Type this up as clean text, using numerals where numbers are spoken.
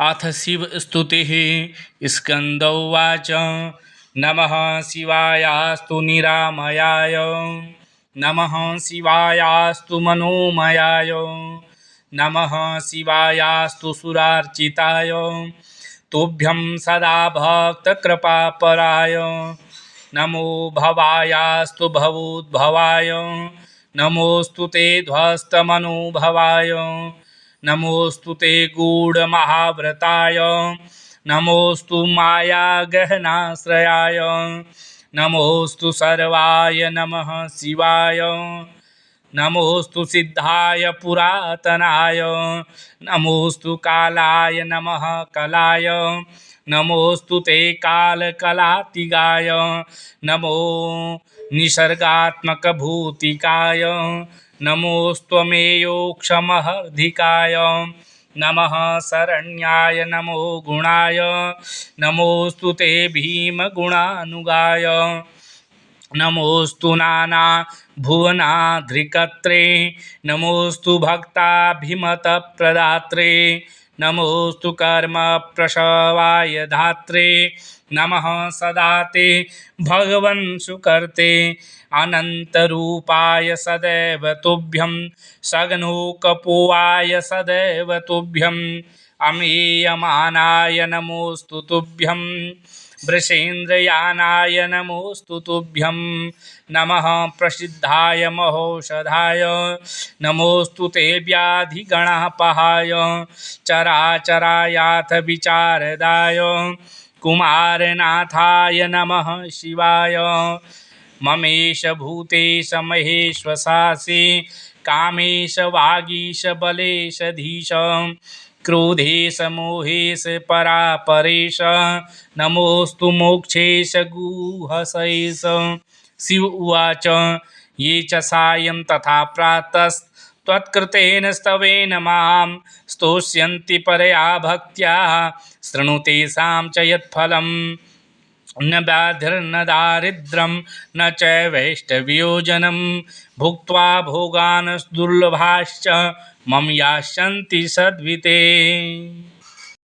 अथ शिवस्तुतिः स्कन्द उवाच नमः शिवायास्तु निरामयाय नमः शिवायास्तु मनोमयाय नमः शिवायास्तु सुरार्चिताय तुभ्यं सदा भक्तकृपापराय नमो भवायास्तु भवोद्भवाय नमोऽस्तु ते ध्वस्तमनोभवाय नमोऽस्तु ते गूढमहाव्रताय नमोऽस्तु मायागहनाश्रयाय नमोऽस्तु सर्वाय नमः शिवाय नमोऽस्तु सिद्धाय पुरातनाय नमोऽस्तु कालाय नमः कलाय नमोऽस्तु ते कालकलातिगाय नमो निसर्गात्मकभूतिकाय नमोस्त्वमेयोक्षमहर्धिकाय नमः शरण्याय नमो गुणाय नमोऽस्तु ते भीमगुणानुगाय नमोऽस्तु नानाभुवनाधिकर्त्रे नमोऽस्तु भक्ताभिमतप्रदात्रे नमोऽस्तु कर्मप्रसवाय धात्रे नमः सदा ते भगवन् सुकर्ते अनन्तरूपाय सदैव तुभ्यं सघनोकपोवाय सदैव तुभ्यं अमेयमानाय नमोऽस्तु तुभ्यं वृषेन्द्रयानाय नमोऽस्तु तुभ्यं नमः प्रसिद्धाय महौषधाय नमोऽस्तु ते व्याधिगणापहाय चराचरायाथ विचारदाय कुमारनाथाय नमः शिवाय ममेश भूतेश महेश्वसासि कामेश वागीश बलेश धीश क्रोधेश मोहेश परापरेश नमोऽस्तु मोक्षेश गुहसेश। शिव उवाच ये च सायं तथा प्रातस्त्वत्कृतेन स्तवेन मां स्तोष्यन्ति परया भक्त्या शृणु तेषां च यत्फलम् न व्याधिर्न दारिद्र्यं न च वैष्टव्योजनं भुक्त्वा भोगान् दुर्लभाश्च मम यास्यन्ति सद्विते।